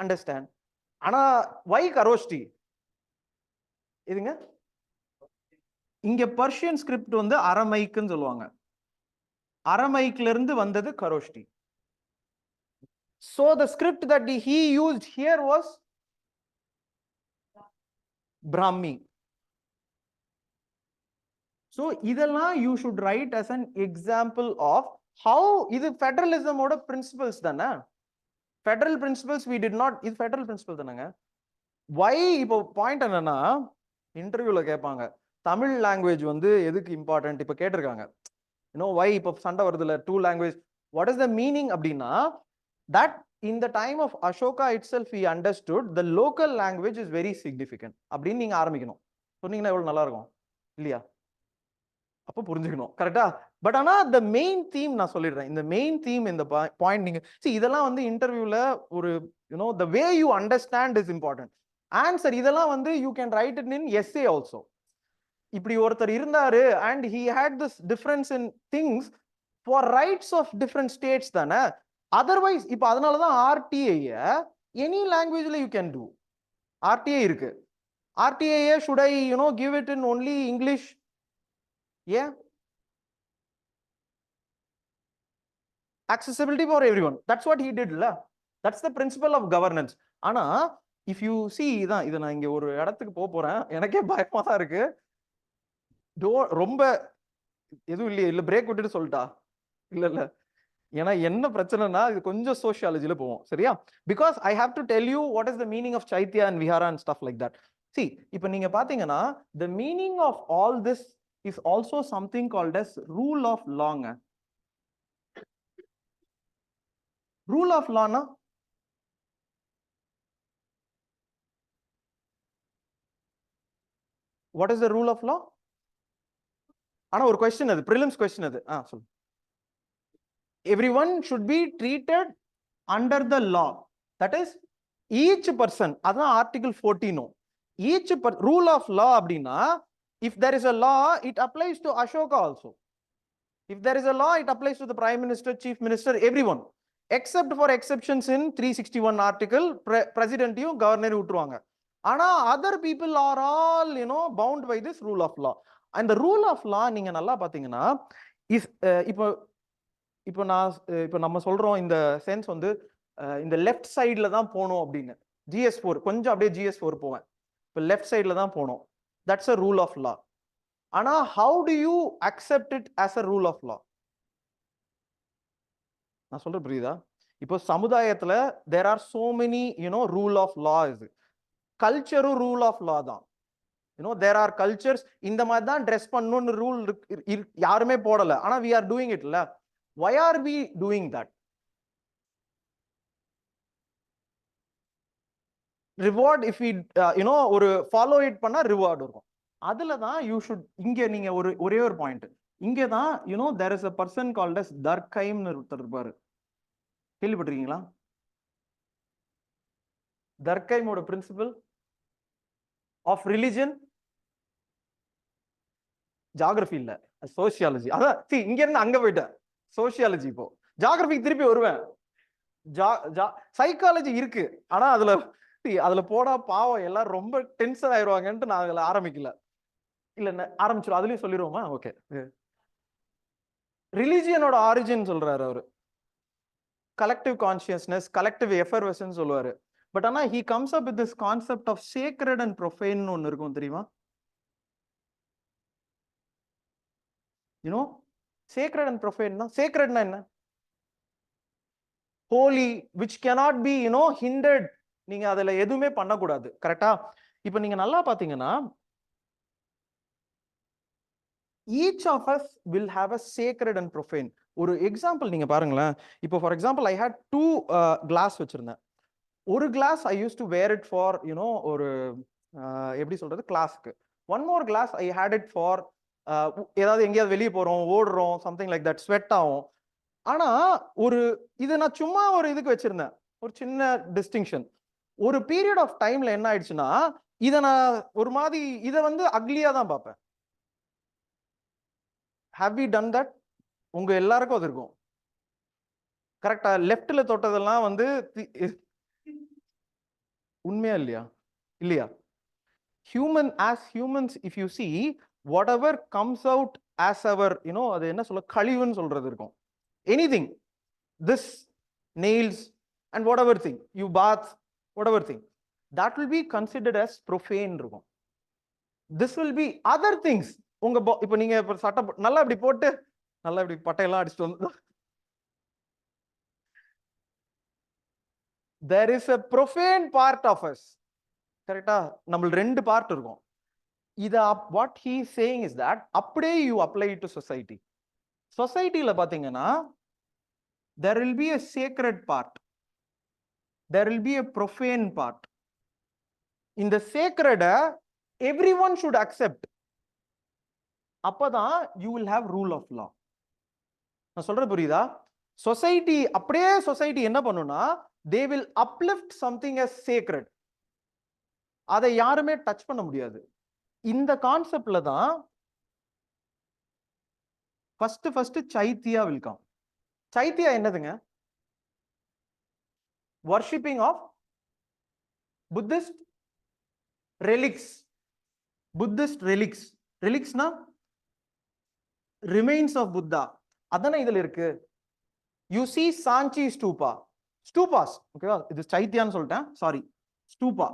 Understand? ஆனா why Kharoshti? இதுங்க இங்க Persian script வந்து அரமைக்குன்னு சொல்லுவாங்க. அரமைக்ல இருந்து வந்தது Kharosthi. So the script that he used here was Brahmi. So இதெல்லாம் you should write as an example of how இது federalism ஓட principles தானே. Federal principles we did not, இது federal principle தானேங்க. Why இப்போ பாயிண்ட் என்னன்னா இன்டர்வியூல கேட்பாங்க தமிழ் லாங்குவேஜ் வந்து எதுக்கு இம்பார்ட்டன்ட் இப்போ கேட்டிருக்காங்க. why இப்போ சண்டை வருதுல two language, what is the meaning அப்படின்னா that in the time of Ashoka itself he understood the local language is very significant அப்படின்னு நீங்க ஆரம்பிக்கணும். சொன்னீங்கன்னா எவ்வளவு நல்லா இருக்கும் இல்லையா? அப்போ புரிஞ்சுக்கணும். கரெக்டா? பட் ஆனா the main theme நான் சொல்லிடுறேன். இந்த மெயின் தீம் இந்த பாயிண்ட் நீங்க இதெல்லாம் வந்து இன்டர்வியூல ஒரு the way you understand is important. Answer இதெல்லாம் வந்து you can write it in essay also. இப்படி ஒருத்தர் இருந்தாரு and he had this difference in things for rights of different states தானே. அதர்வைஸ் இப்போ அதனாலதான் ஆர்டிஐ எனி லாங்குவேஜ்ல யூ கேன் டூ. ஆர்டிஐ இருக்கு. RTI should I give it in only English? Yeah, accessibility for everyone. That's what he did la. That's the principle of governance. ஆனா if you see இதான் இதை நான் இங்க ஒரு இடத்துக்கு போறேன், எனக்கே பயமா தான் இருக்கு. ரொம்ப எதுவும் இல்லையே, இல்ல பிரேக் விட்டுட்டு சொல்லிட்டா? இல்ல ஏன்னா என்ன பிரச்சனைனா இது கொஞ்சம் சோஷியாலஜில போவோம். சரியா? Because I have to tell you what is the meaning of chaitya and vihara and stuff like that. See இப்போ நீங்க பாத்தீங்கன்னா the meaning of all this is also something called as rule of law. Rule of law na what is the rule of law? ஆனா ஒரு question அது prelims question அது. சொல்லு. Everyone should be treated under the law. That is each person. அதான் article 14. Each rule of law அப்படின்னா if there is a law it applies to Ashoka also. If there is a law it applies to the prime minister, chief minister, everyone except for exceptions in 361 article. President யும் governor விட்டுருவாங்க. ஆனா other people are all bound by this rule of law. And the rule of law நீங்க நல்லா பாத்தீங்கன்னா இப்போ நம்ம சொல்றோம் இந்த சென்ஸ் வந்து இந்த லெஃப்ட் சைட்ல தான் போகணும் அப்படின்னு. GS4 கொஞ்சம் அப்படியே GS4 போவேன். இப்போ லெஃப்ட் சைட்ல தான் போகணும். That's a rule of law. ஆனா how do you accept it as a rule of law? நான் சொல்றேன் புரியுதா? இப்போ சமுதாயத்துல there are so many rule of law. இது கல்ச்சரும் ரூல் ஆஃப் லா தான். தேர் ஆர் கல்ச்சர்ஸ் இந்த மாதிரி தான் ட்ரெஸ் பண்ணணும்னு ரூல் யாருமே போடல. ஆனா we are doing it இல்ல. Why are we doing that? Reward if we ஒரு follow it பண்ணா reward இருக்கும். அதுல தான் யூ ஷுட், இங்க நீங்க ஒரே ஒரு பாயிண்ட், இங்க தான் there is a person called as தர்க்கைம்னு ஒருத்தர் இருப்பாரு, கேள்விப்பட்டிருக்கீங்களா? தர்க்கைமோட பிரின்சிபல் ஆஃப் ரிலிஜன், ஜியோகிராஃபி இல்ல, சோசியாலஜி. அதான் இங்க இருந்து அங்க போயிட்டேன், சோசியாலஜி. இப்போ ஜியோகிராஃபிக்கு திருப்பி வருவேன். சைக்காலஜி இருக்கு, ஆனா அதுல போடா பாவம் எல்லாரும் ரொம்ப டென்ஷன் ஆயிடுவாங்கன்ட்டு நான் அதுல ஆரம்பிக்கல. இல்ல ஆரம்பிச்சிடும், அதுலயும் சொல்லிடுவோமா? ஓகே. ரிலிஜியனோட ஆரிஜின் சொல்றாரு அவரு, கலெக்டிவ் கான்சியஸ்னஸ், கலெக்டிவ் எஃபர்வசன்ஸ் சொல்லுவாரு. பட் ஆனா he comes up with this concept of sacred and profane னு ஒன்னு இருக்கும், தெரியுமா? sacred and profane னா, sacredனா என்ன? holy, which cannot be hindered. நீங்க அதுல எதுவுமே பண்ணக்கூடாது, கரெக்டா? இப்ப நீங்க நல்லா பாத்தீங்கன்னா, each of us will have a sacred and profane. ஒரு எக்ஸாம்பிள் நீங்க பாருங்களேன். இப்போ for example I had 2 class வச்சிருந்தேன். ஒரு class I used to wear it for ஒரு எப்படி சொல்றது, கிளாஸ்க்கு. One more class I had it for ஏதாவது எங்கேயாவது வெளியே போறோம், ஓடுறோம், சம்திங் லைக் தட், ஸ்வெட் ஆகும். ஆனா இது நான் சும்மா ஒரு இதுக்கு வச்சிருந்தேன், ஒரு சின்ன டிஸ்டிங்ஷன். ஒரு பீரியட் ஆஃப் டைம்ல என்ன ஆயிடுச்சுன்னா, இதை நான் ஒரு மாதிரி இதை அக்லியா தான் பார்ப்பேன். have we done that? உங்க எல்லாருக்கும் அது இருக்கும், கரெக்டா? லெஃப்ட்ல தொட்டதெல்லாம் உண்மையா இல்லையா? இல்லையா? as humans, if you see, whatever comes out as our அது என்ன சொல்ல, கழிவுன்னு சொல்றது இருக்கும். anything, this nails and whatever thing you bath, whatever thing, that will be considered as profane இருக்கும். this will be other things. உங்க இப்ப நீங்க சட்டை நல்லா இப்படி போட்டு நல்லா இப்படி பட்டையெல்லாம் அடிச்சுட்டு வந்து, there is a profane part of us, கரெக்டா? நம்ம ரெண்டு பார்ட் இருக்கும். இத what he is saying is that அப்படியே you apply it to society. சொசைட்டில பாத்தீங்கன்னா there will be a sacred part, there will be a profane part. in the sacred everyone should accept, அப்பதான் you will have rule of law. நான் சொல்றது புரியுதா? Society அப்படியே society என்ன பண்ணுனா, they will uplift something as sacred, அதை யாருமே touch பண்ண முடியாது. இந்த கான்செப்ட்ல தான் first Chaitya will come. Chaitya என்னதுங்க? worshipping of Buddhist relics. Buddhist relics, relicsனா remains of Buddha. அதானே இதுல இருக்கு. you see Sanchi stupa, stupas, ஓகேவா? இது சைத்தியான்னு சொல்லிட்டேன், சாரி, ஸ்டூபா.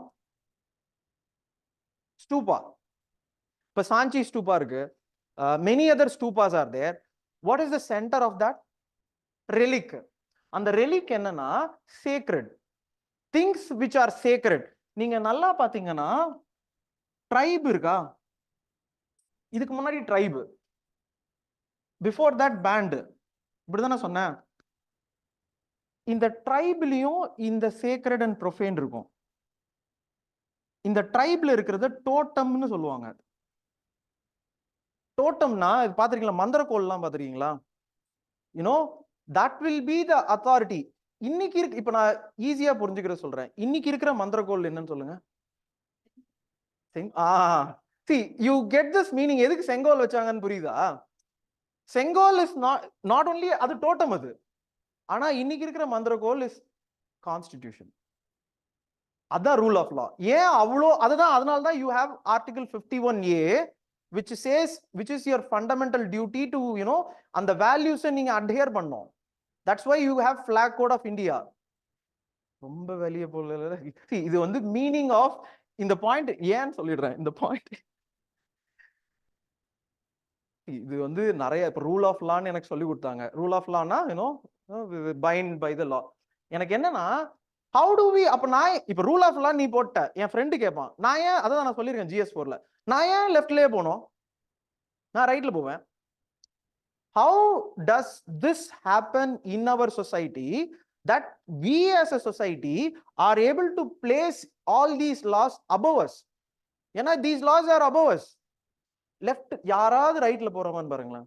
இப்ப சாஞ்சி ஸ்டூபா இருக்கு, many other stupas are there. what is the center of that? relic. அந்த relic என்னன்னா sacred things which are sacred. நீங்க நல்லா பாத்தீங்கன்னா ட்ரைப் இருக்கா? இதுக்கு முன்னாடி ட்ரைப், பிஃபோர் தட் பேண்ட், இப்படிதானே சொன்னேன். இந்த ட்ரைப்லயும் இந்த சேக்ரெட் அண்ட் ப்ரொஃபேன் இருக்கும். இந்த ட்ரைப்ல இருக்கிறது டோட்டம்னு சொல்லுவாங்க. டோட்டம்னா பாத்திருக்கீங்களா? மந்திரக்கோல்லாம் பாத்திருக்கீங்களா? that will be the authority. இன்னைக்கு இருக்கு, இப்ப நான் ஈஸியா புரிஞ்சுக்கிற சொல்றேன். இன்னைக்கு இருக்கிற மந்திரக்கோள் என்னன்னு சொல்லுங்க. see you get this meaning. எதுக்கு செங்கோல் வச்சாங்கன்னு புரியுதா? செங்கோல் இஸ் not only அது டோட்டம், அது. ஆனா இன்னைக்கு இருக்கிற மந்திரக்கோள் இஸ் கான்ஸ்டிடியூஷன். அதான் ரூல் ஆஃப் லா. ஏன் அவ்வளோ? அதுதான், அதனால தான் you have article 51A which says, which is your fundamental duty to அந்த values நீங்க adhere பண்ணணும். that's why you have flag code of India. ரொம்ப வெளிய போல இது மீனிங் ஆஃப் இந்த பாயிண்ட். ஏன்னு சொல்லிடுறேன். இந்த பாயிண்ட் இது நிறைய இப்ப ரூல் ஆஃப் லான்னு எனக்கு சொல்லி கொடுத்தாங்க. ரூல் ஆஃப் லானா பைண்ட் பை த லா. எனக்கு என்னன்னா, ஹவு டு வி, அப்ப நான் இப்ப ரூல் ஆஃப் லா நீ போட்ட, என் ஃப்ரெண்டு கேட்பான், நான் ஏன், அதான் நான் சொல்லியிருக்கேன் GS4ல, நான் ஏன் லெஃப்ட்லயே போனோம், நான் ரைட்ல போவேன். how does this happen in our society that we as a society are able to place all these laws above us? ஏன்னா these laws are above us. Left யாராவது ரைட்ல போறோமான்னு பாருங்களேன்.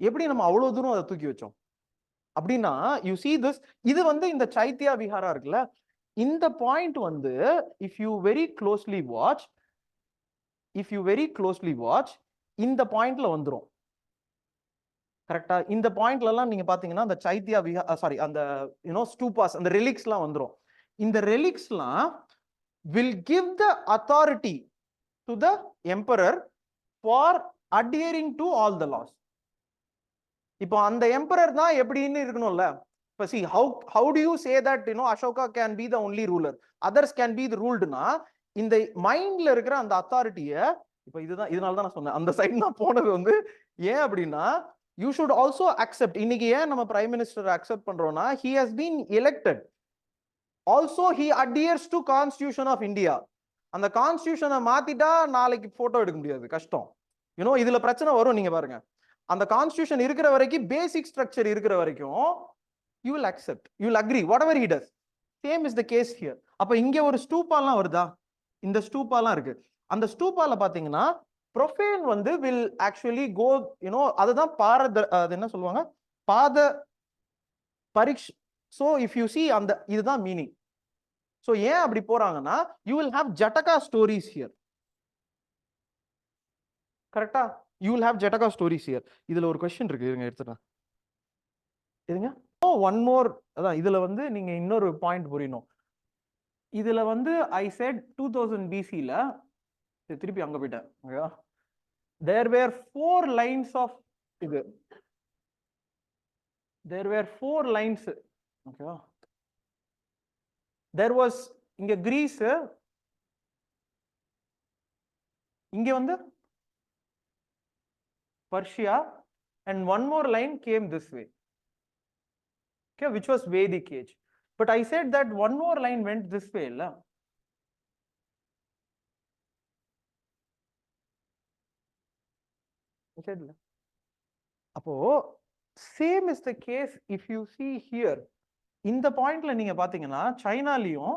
எப்படி நம்ம அவ்வளவு தூரம் அதை தூக்கி வச்சோம் அப்படின்னா, யூ see this, இது வந்து இந்த சைத்யா விஹாரா இருக்குல்ல, இந்த பாயிண்ட் வந்து if you very closely watch இந்த பாயிண்ட்ல வந்துரும். கரெக்டா? இந்த பாயிண்ட்ல எல்லாம் நீங்க பாத்தீங்கன்னா அந்த சைத்யா சாரி அந்த ஸ்டூபாஸ், அந்த ரெலிக்ஸ்லாம் வந்துரும். இந்த ரெலிக்ஸ்லாம் will give the authority to the emperor for adhering to all the laws. இப்போ அந்த எம்பரர் தான் எப்படின்னு இருக்கணும்ல. இப்போ see how do you say that Ashoka can be the only ruler, others can be the ruledனா, இந்த மைண்ட்ல இருக்கிற அந்த அத்தாரிட்டியை, இப்போ இதுதான், இதனால தான் நான் சொன்னேன் அந்த சைடு நான் போனது வந்து ஏன் அப்படின்னா, you should also accept. இன்னைக்கு ஏன் நம்ம பிரைம் மினிஸ்டர் அக்செப்ட் பண்றோம்னா, he has been elected, also he adheres to constitution of India. அந்த கான்ஸ்டிடியூஷனை மாத்திட்டா நாளைக்கு போட்டோ எடுக்க முடியாது, கஷ்டம். இதுல பிரச்சனை வரும். நீங்க பாருங்க, அந்த கான்ஸ்டிடியூஷன் இருக்கிற வரைக்கும், பேசிக் ஸ்ட்ரக்சர் இருக்கிற வரைக்கும் you will accept, you will agree whatever he does. Same is the case here. அப்ப இங்க ஒரு ஸ்டூபாலாம் வருதா, இந்த ஸ்டூபாலாம் இருக்கு. அந்த ஸ்டூபால பாத்தீங்கன்னா ப்ரொஃபேன் வந்து will actually go, அதுதான் அது என்ன சொல்லுவாங்க, பாத பரீட்சை. so if you see அந்த இதுதான் மீனிங். so ஏன் அப்படி போறாங்கன்னா, you will have Jataka stories here. கரெக்டா? you will have Jataka stories here. இதுல ஒரு क्वेश्चन இருக்கு, இருங்க எடுத்துறேன். இருங்க, one more. அதான் இதுல வந்து நீங்க இன்னொரு பாயிண்ட் புரியணும். இதுல வந்து I said 2000 BC ல, திருப்பி அங்க போயிட்டேன். ஓகேவா? there were 4 lines of இது, there were 4 lines. ஓகேவா? there was இங்க கிரீஸ், இங்க வந்து Persia, and one more line came this way, okay, which was Vedic age. But I said that one more line went this way, la. அப்போ same is the case if you see here. இந்த பாயிண்ட்ல நீங்க பாத்தீங்கன்னா சைனாலையும்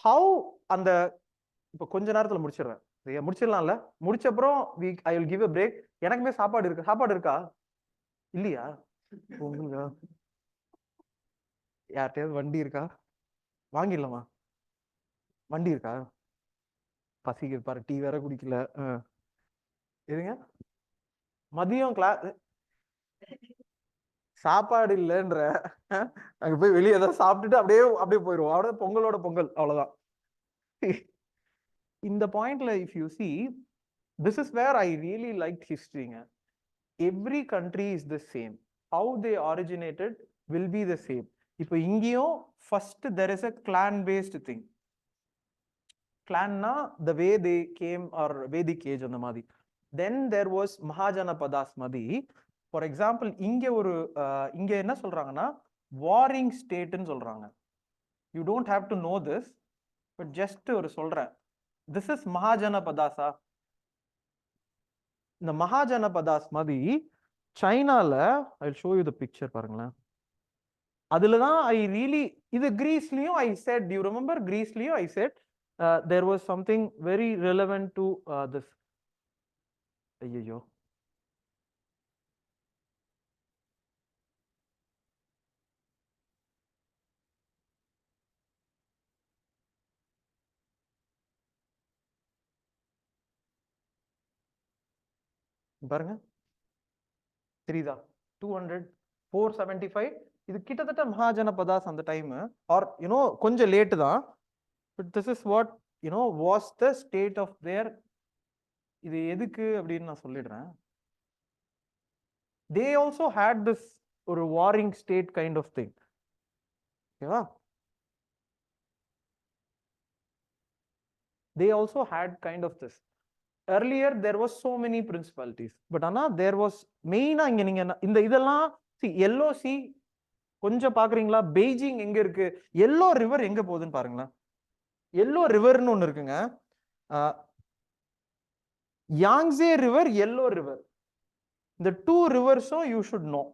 how அந்த, இப்ப கொஞ்ச நேரத்துல முடிச்சிடுறேன், முடிச்சிடலாம்ல, முடிச்ச அப்புறம் I will give a break. எனக்குமே சாப்பாடு இருக்கு. சாப்பாடு இருக்கா இல்லையா? யார்கிட்டயாவது வண்டி இருக்கா? வாங்கிடலாமா? வண்டி இருக்கா? பசிக்கு பாரு, டீ வேற குடிக்கல. எதுங்க மதியம் கிளாஸ், சாப்பாடு இல்லைன்ற, அங்க போய் வெளியே ஏதாவது சாப்பிட்டுட்டு அப்படியே போயிடுவோம். அவ்வளவு பொங்கலோட பொங்கல், அவ்வளவுதான். இந்த பாயிண்ட்ல if you see, this is where I really liked history. Every country is the same. How they originated will be the same. இப்போ இங்கேயும் first there is a clan based thing. clanனா the way they came, or Vedic age அந்த மாதிரி. then there was Mahajanapadas மாதிரி. for example இங்க என்ன சொல்றாங்கன்னா warring state ன்னு சொல்றாங்க. you don't have to know this, but just ஒரு சொல்றேன். this is Mahajanapadasa. இந்த மகாஜனபதாஸ் மாதிரி சைனால, I'll show you the picture, பாருங்களேன். அதுலதான் I really, இது கிரீஸ்லயும் I said, you remember கிரீஸ்லயும் I said there was something very relevant to this. ஐயோ, பாருங்க, தெரியுதா? 200, 475. இது கிட்டத்தட்ட மகாஜனபதாஸ் அந்த டைம், ஆர் கொஞ்சம் லேட்டு தான். But this is what was the state of there. இது எதுக்கு அப்படின்னு நான் சொல்லிடுறேன். தே ஆல்சோ ஹேட் திஸ் ஒரு warring state kind of thing. ஓகேவா? they also had kind of this. earlier there was so many principalities, but ana there was main இங்க நீங்க இந்த இதெல்லாம் see yellow sea கொஞ்சம் பாக்குறீங்களா? பெய்ஜிங் எங்க இருக்கு? yellow river எங்க போகுதுன்னு பாருங்களா. yellow riverன்னு ஒன்னு இருக்குங்க, Yangtze river, yellow river. இந்த two riversம் you should know.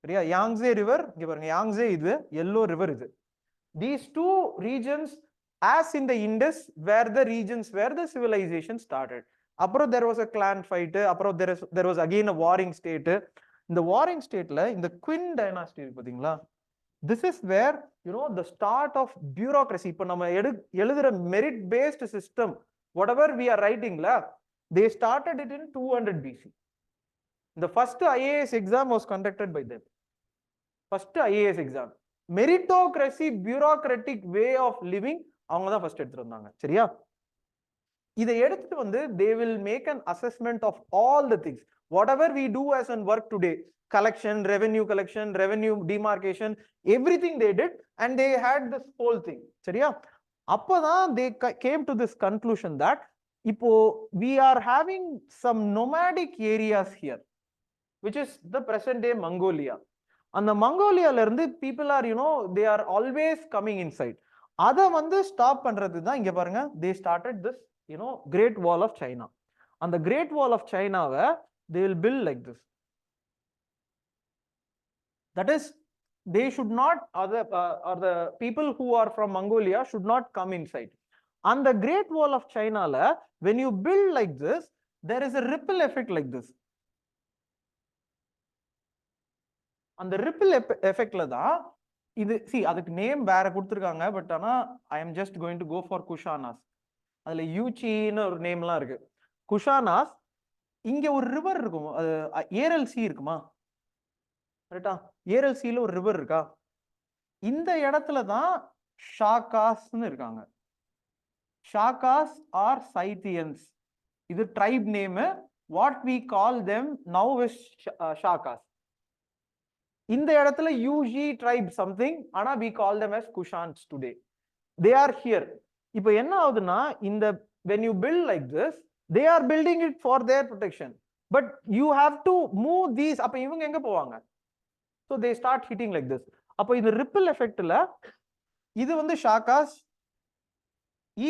சரியா? Yangtze river இங்க பாருங்க, Yangtze இது, yellow river இது. these two regions, as in the Indus, were the regions where the civilization started. அப்புறம் there was a clan fight, அப்புறம் there was again a warring state. இந்த warring stateல இந்த Qin dynasty இருக்கு பாத்தீங்களா, this is where the start of bureaucracy. இப்ப நம்ம எழுதுற merit based system whatever we are writing la, they started it in 200 BC. The first IAS exam was conducted by them. First IAS exam, meritocracy bureaucratic way of living அவங்க தான் first எடுத்துட்டு வந்தாங்க. சரியா? இதை எடுத்துட்டு வந்து they will make an assessment of all the things whatever we do as in work today, collection, revenue demarcation, everything they did, and they had this whole thing. சரியா? அப்பதான் they came to this conclusion that இப்போ we are having some nomadic areas here which is the present day Mongolia. அந்த மங்கோலியால இருந்து people are they are always coming inside. அதை வந்து stop பண்றது தான் இங்க பாருங்க, they started this Great Wall of China. And the Great Wall of China they will build like this. That is, they should not, or the people who are from Mongolia should not come inside. And the Great Wall of China when you build like this, there is a ripple effect like this. அந்த ripple எஃபெக்ட்ல தான் இது, அதுக்கு name வேற கொடுத்துருக்காங்க, but ஆனா I am just going to go for Kushanas. அதுல யூச்சின்னு ஒரு நேம்லாம் இருக்கு. குஷானாஸ், இங்க ஒரு ரிவர் இருக்கும், அது ஏரல் சி இருக்குமா, கரெக்டா? ஏரல் சில ஒரு ரிவர் இருக்கா, இந்த இடத்துல தான் ஷாகாஸ்ன்னு இருக்காங்க. ஷாகாஸ் ஆர் சைத்தியன்ஸ், இது tribe name. What we call them now is Shakas. இந்த இடத்துல யூஜி ட்ரைப் சம்திங், ஆனா we call them as Kushans today. They are here. இப்போ என்ன ஆகுதுன்னா, இந்த when you build like this, they are building it for their protection, but you have to move these. அப்ப இவங்க எங்க போவாங்க? So they start hitting like this. அப்ப இந்த ரிப்பிள் எஃபெக்ட்ல இது வந்து ஷாகாஸ்,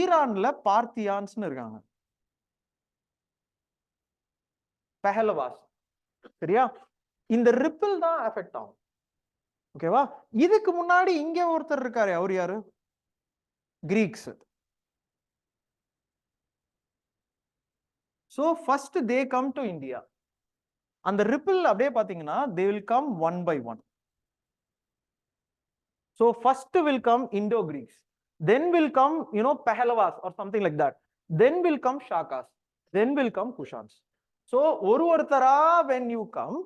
ஈரான்ல பார்த்தியான்ஸ்னு இருக்காங்க, பஹலவாஸ். சரியா? இந்த ரிப்பிள் தான் எஃபெக்ட் ஆகும். ஓகேவா? இதுக்கு முன்னாடி இங்க ஒருத்தர் இருக்காரு, அவர் யாரு? Greeks. So first they come to India. அந்த ரிப்பிள் அப்படியே பாத்தீங்கன்னா they will come one by one. So first will come Indo-Greeks, then will come Pahlavas or something like that, then will come Shakas, then will come Kushans. So ஒருத்தரா when you come,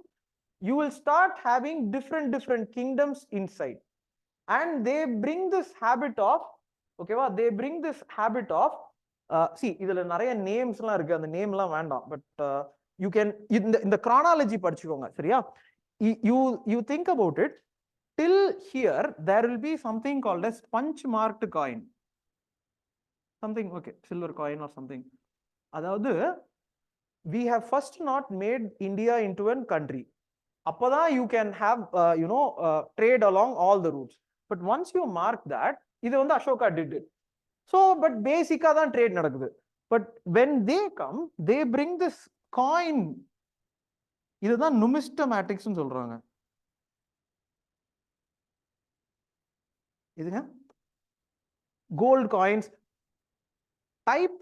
you will start having different kingdoms inside, and they bring this habit of, okay, they bring this habit of see, இதுல நிறைய நேம்ஸ்லாம் இருக்கு, அந்த நேம்லாம் வேண்டாம், but you can இந்த chronology படிச்சுக்கோங்க. சரியா? you think about it, till here there will be something called as punch marked coin, something, okay, silver coin or something. அதாவது we have first not made India into a country. அப்பதான் you can have trade along all the routes, but once you mark that, இது வந்து Ashoka did it. So but basically தான் trade நடக்குது. But when they come, they bring this coin. இதுதான் numismatics னு சொல்றாங்க. இதுங்க gold coins, type